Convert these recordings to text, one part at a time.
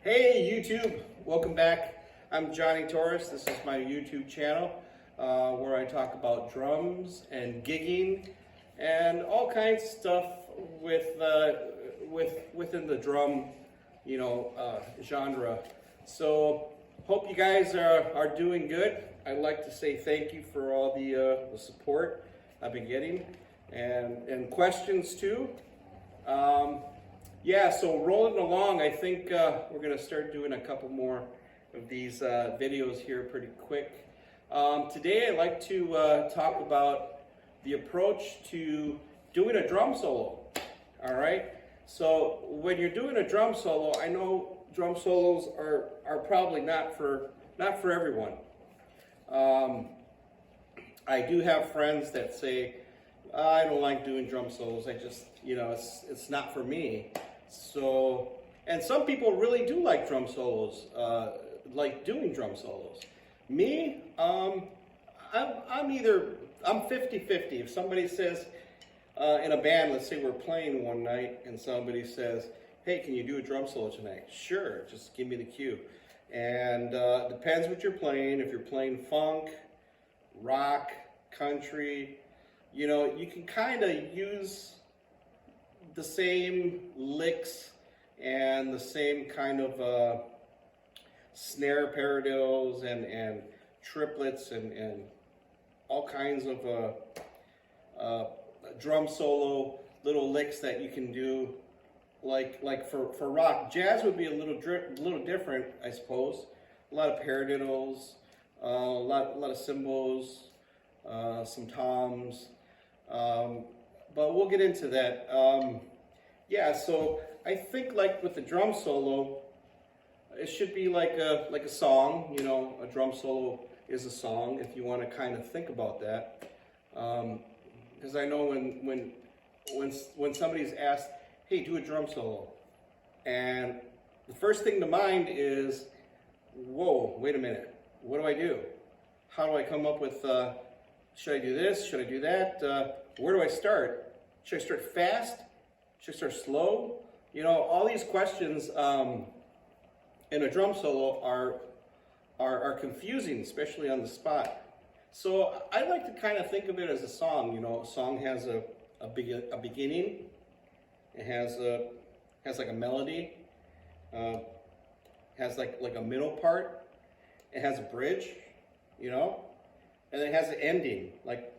Hey YouTube, welcome back. I'm Johnny Torres. This is my YouTube channel where I talk about drums and gigging and all kinds of stuff within the drum, genre. So hope you guys are doing good. I'd like to say thank you for all the support I've been getting and questions too. Yeah, so rolling along, I think we're going to start doing a couple more of these videos here pretty quick. Today I'd like to talk about the approach to doing a drum solo. All right, so when you're doing a drum solo, I know drum solos are probably not for everyone. I do have friends that say, I don't like doing drum solos. I just, it's not for me. So, and some people really do like drum solos, like doing drum solos. Me, I'm 50-50. If somebody says, in a band, let's say we're playing one night and somebody says, hey, can you do a drum solo tonight? Sure, just give me the cue. And depends what you're playing. If you're playing funk, rock, country, you can kind of use the same licks and the same kind of snare paradiddles and triplets and all kinds of drum solo little licks that you can do. Like for rock, jazz would be a little different, I suppose. A lot of paradiddles, a lot of cymbals, some toms. But we'll get into that. Yeah, so I think like with the drum solo, it should be like a song. A drum solo is a song if you want to kind of think about that. Because I know when somebody's asked, hey, do a drum solo, and the first thing to mind is, whoa, wait a minute, what do I do? How do I come up with, should I do this, should I do that, where do I start? Should I start fast? Should I start slow? All these questions in a drum solo are confusing, especially on the spot. So I like to kind of think of it as a song. A song has a beginning. It has like a melody. Has like a middle part. It has a bridge, and it has an ending, like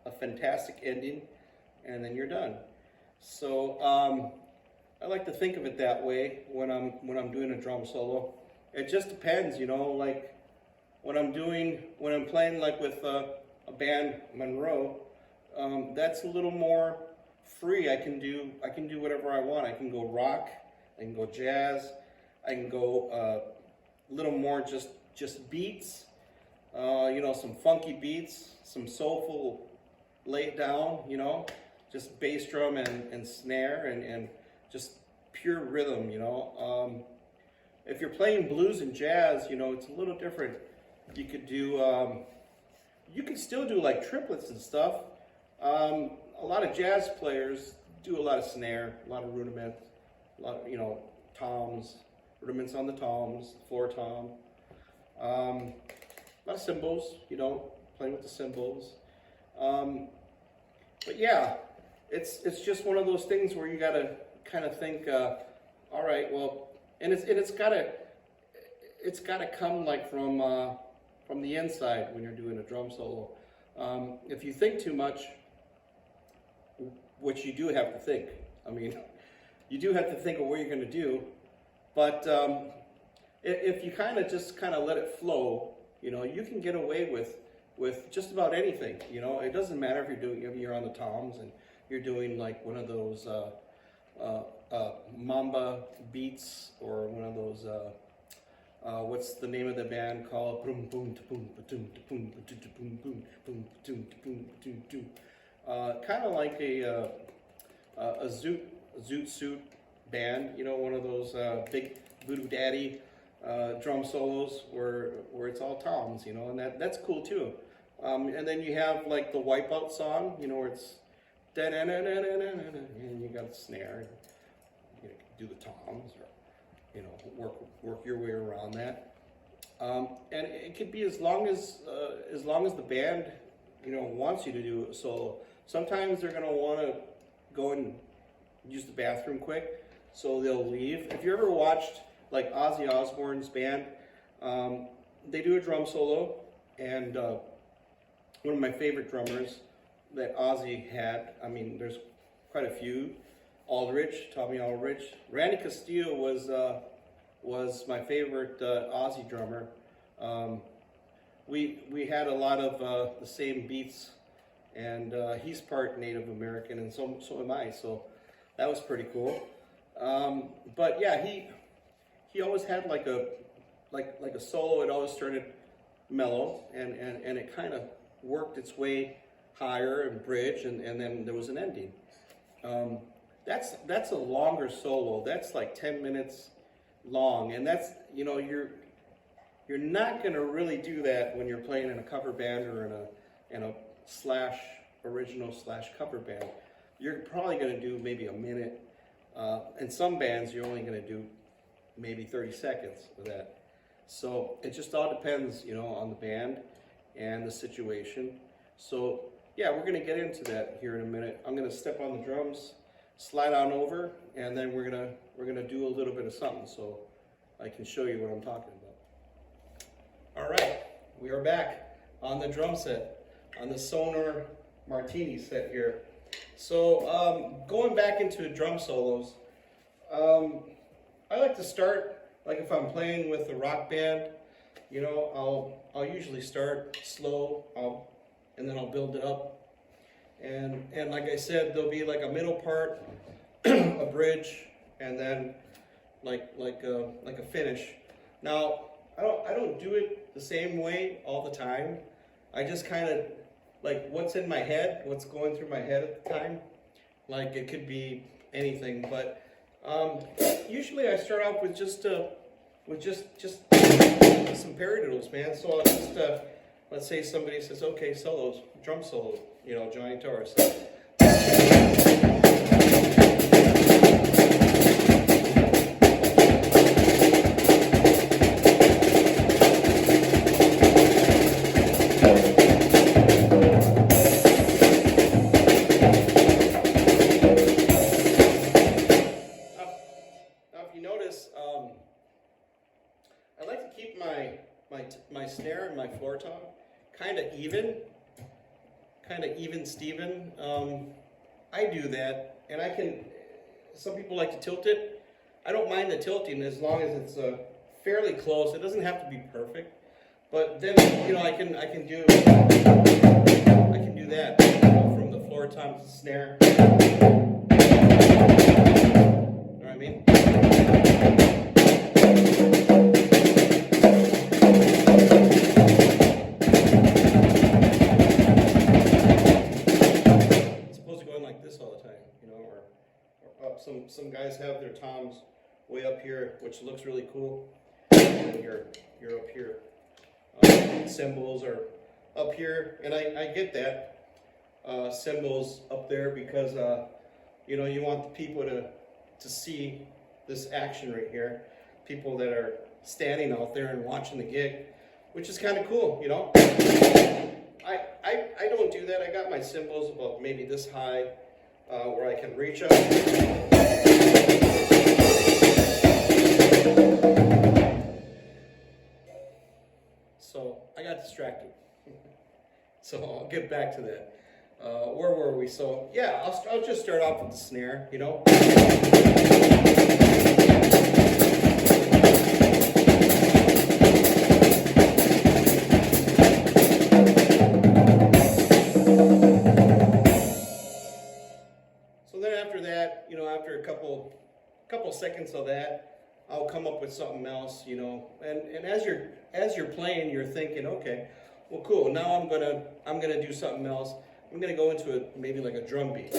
a fantastic ending, and then you're done. So I like to think of it that way when I'm doing a drum solo. It just depends, like when I'm playing like with a band Monroe, that's a little more free. I can do whatever I want. I can go rock, I can go jazz, I can go a little more just beats, some funky beats, some soulful laid down, just bass drum and snare and just pure rhythm, If you're playing blues and jazz, it's a little different. You could do, you can still do like triplets and stuff. A lot of jazz players do a lot of snare, a lot of rudiment, a lot of, toms, rudiments on the toms, floor tom. A lot of cymbals, playing with the cymbals. But yeah, it's just one of those things where you gotta kind of think, all right, well, and it's gotta come like from the inside when you're doing a drum solo. If you think too much, which you do have to think. I mean, you do have to think of what you're going to do, but if you kind of let it flow, you can get away with just about anything. It doesn't matter if you're on the toms and you're doing like one of those mamba beats or one of those what's the name of the band called? Boom boom boom boom boom boom boom boom boom boom. Kind of like a zoot suit band, one of those big Voodoo Daddy drum solos where it's all toms, and that's cool too. And then you have like the Wipeout song, where it's and you got a snare, you do the toms, work your way around that. And it could be as long as the band, wants you to do a solo. Sometimes they're gonna want to go and use the bathroom quick, so they'll leave. If you ever watched like Ozzy Osbourne's band, they do a drum solo, and one of my favorite drummers that Ozzy had, I mean, there's quite a few. Tommy Aldrich. Randy Castillo was my favorite Ozzy drummer. We had a lot of the same beats, and he's part Native American, and so am I. So that was pretty cool. But yeah, he always had like a solo. It always started mellow, and it kind of worked its way higher and bridge, and then there was an ending. That's a longer solo. That's like 10 minutes long, and that's, you're not going to really do that when you're playing in a cover band or in a original / cover band. You're probably going to do maybe a minute. In some bands, you're only going to do maybe 30 seconds of that. So it just all depends, on the band and the situation. So yeah, we're going to get into that here in a minute. I'm going to step on the drums, slide on over, and then we're gonna do a little bit of something so I can show you what I'm talking about. All right, we are back on the drum set, on the Sonar Martini set here. So going back into drum solos, I like to start, like if I'm playing with a rock band, I'll usually start slow, and then I'll build it up. And like I said, there'll be like a middle part, a bridge, and then like a finish. Now, I don't do it the same way all the time. I just kind of like what's in my head, what's going through my head at the time. Like it could be anything, but usually I start off with just some paradiddles, man. So I'll just let's say somebody says, okay, solos, drum solo, Johnny Torres. Now, if you notice, I like to keep my snare and my floor tom kind of even Steven. I do that, and some people like to tilt it. I don't mind the tilting as long as it's fairly close. It doesn't have to be perfect, but then I can do that from the floor tom to the snare. You know what I mean? Some guys have their toms way up here, which looks really cool. And you're up here. Cymbals are up here, and I get that. Cymbals up there because you want the people to see this action right here. People that are standing out there and watching the gig, which is kind of cool, I don't do that. I got my cymbals about maybe this high, where I can reach up. So I got distracted. So I'll get back to that. Where were we? So yeah, I'll just start off with the snare, So then after that, after a couple seconds of that, I'll come up with something else, and as you're playing, you're thinking, okay, well, cool. Now I'm gonna do something else. I'm gonna go into maybe like a drum beat.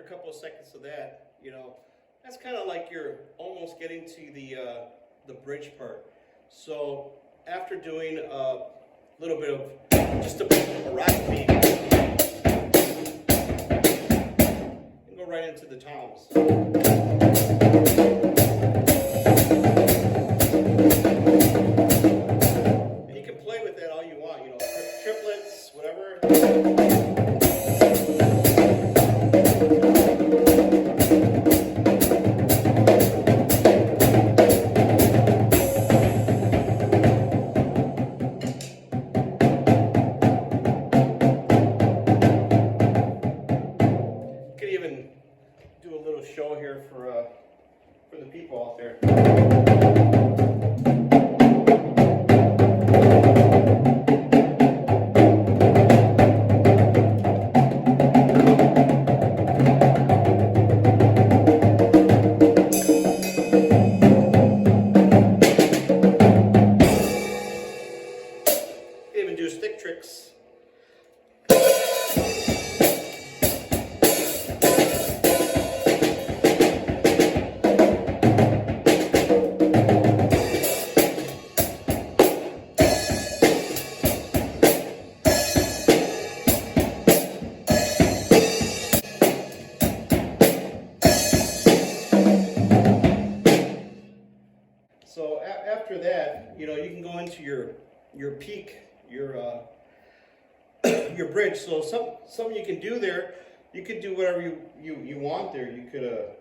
couple of seconds of that, you know, that's kind of like you're almost getting to the bridge part. So after doing a little bit of just a rock beat, and go right into the toms. And you can play with that all you want, you know, triplets, whatever. Show here for the people out there. Even do stick tricks. So after that, you know, you can go into your peak, your bridge. So something you can do there, you could do whatever you want there. You could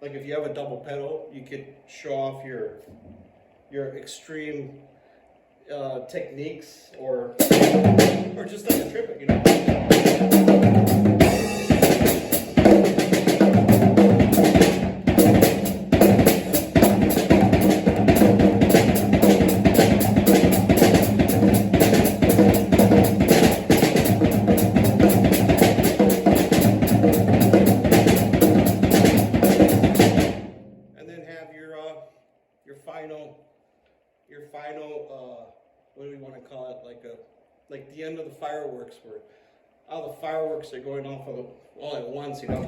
like if you have a double pedal, you could show off your extreme techniques, or just like a triplet, you know. Your final what do we want to call it, like the end of the fireworks, where all the fireworks are going off all at once, you know.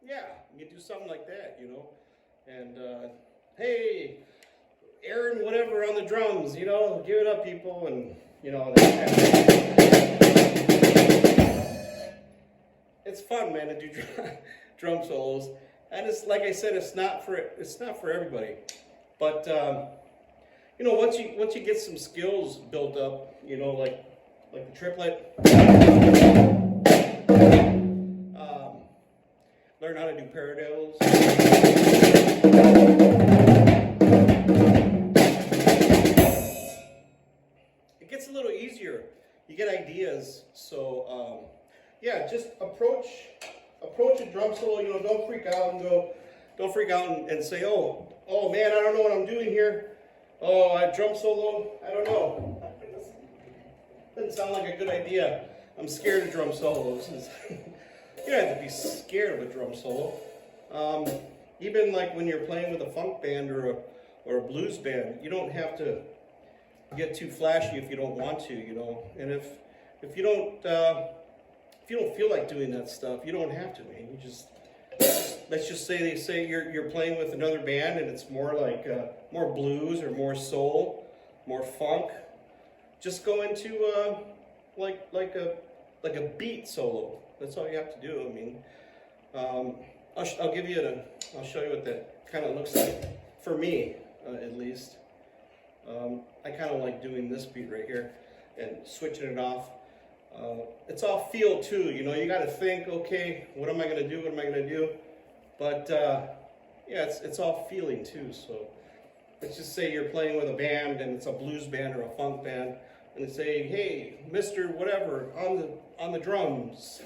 Yeah, you do something like that, you know, and hey, Aaron, whatever on the drums, you know, give it up, people, and you know, it's fun, man, to do drum solos, and it's like I said, it's not for everybody, but you know, once you get some skills built up, you know, like the triplet. Learn how to do paradiddles. It gets a little easier. You get ideas. So yeah, just approach a drum solo. You know, don't freak out and say, oh man, I don't know what I'm doing here. Oh, I drum solo. I don't know. Doesn't sound like a good idea. I'm scared of drum solos. You don't have to be scared of a drum solo. Even like when you're playing with a funk band or a blues band, you don't have to get too flashy if you don't want to, you know. And if you don't feel like doing that stuff, you don't have to, man. You just let's just say they say you're playing with another band and it's more like more blues or more soul, more funk. Just go into like a beat solo. That's all you have to do. I mean, I'll show you what that kind of looks like for me, at least. I kind of like doing this beat right here and switching it off. It's all feel too, you know. You got to think, okay, what am I going to do? What am I going to do? But yeah, it's all feeling too. So let's just say you're playing with a band and it's a blues band or a funk band, and they say, hey, Mr. Whatever on the drums.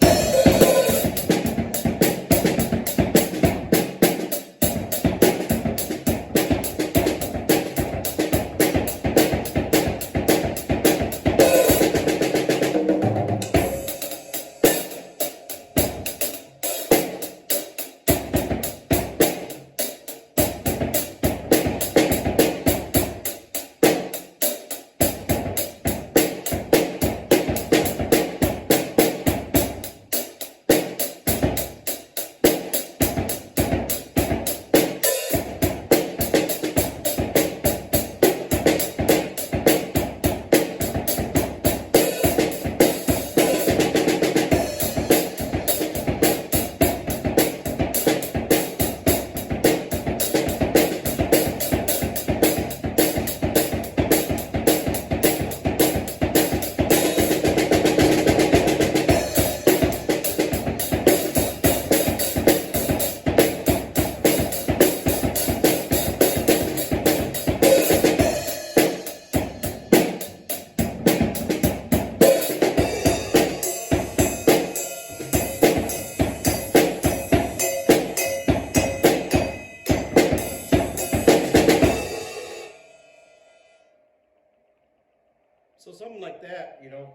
So something like that, you know,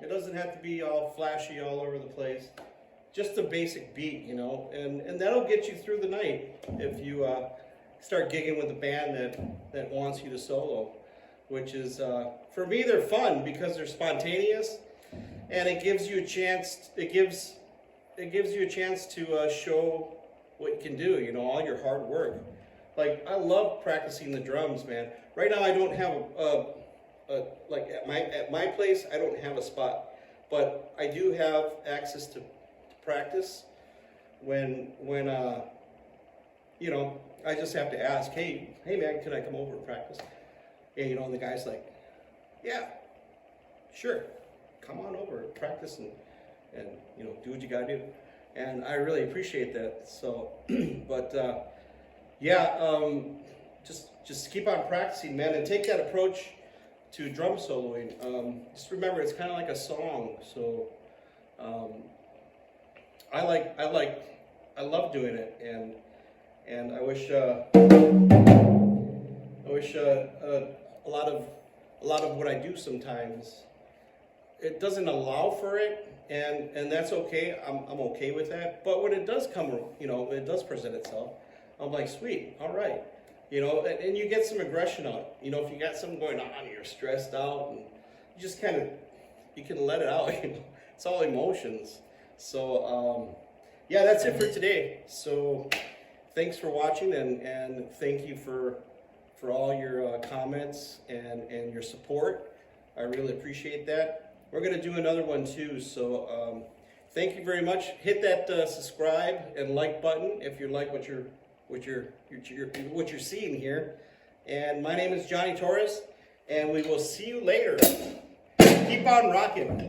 it doesn't have to be all flashy all over the place. Just a basic beat, you know, and that'll get you through the night if you start gigging with a band that wants you to solo, which is, for me, they're fun because they're spontaneous, and it gives you a chance, it gives you a chance to show what you can do, you know, all your hard work. Like, I love practicing the drums, man. Right now I don't have like at my place, I don't have a spot, but I do have access to practice when you know, I just have to ask, hey man, can I come over and practice? And you know, and the guy's like, yeah, sure, come on over and practice and you know, do what you gotta do. And I really appreciate that. So, but yeah, just keep on practicing, man, and take that approach to drum soloing. Just remember, it's kind of like a song. So I love doing it, and I wish a lot of what I do sometimes, it doesn't allow for it, and that's okay. I'm okay with that. But when it does come, you know, it does present itself, I'm like, sweet, all right, you know, and you get some aggression out. You know, if you got something going on, you're stressed out, and you just kind of, you can let it out. You know, it's all emotions. So yeah, that's it for today. So thanks for watching, and thank you for all your comments and your support. I really appreciate that. We're going to do another one too, so thank you very much. Hit that subscribe and like button if you like what you're seeing here. And my name is Johnny Torres, and we will see you later. Keep on rocking.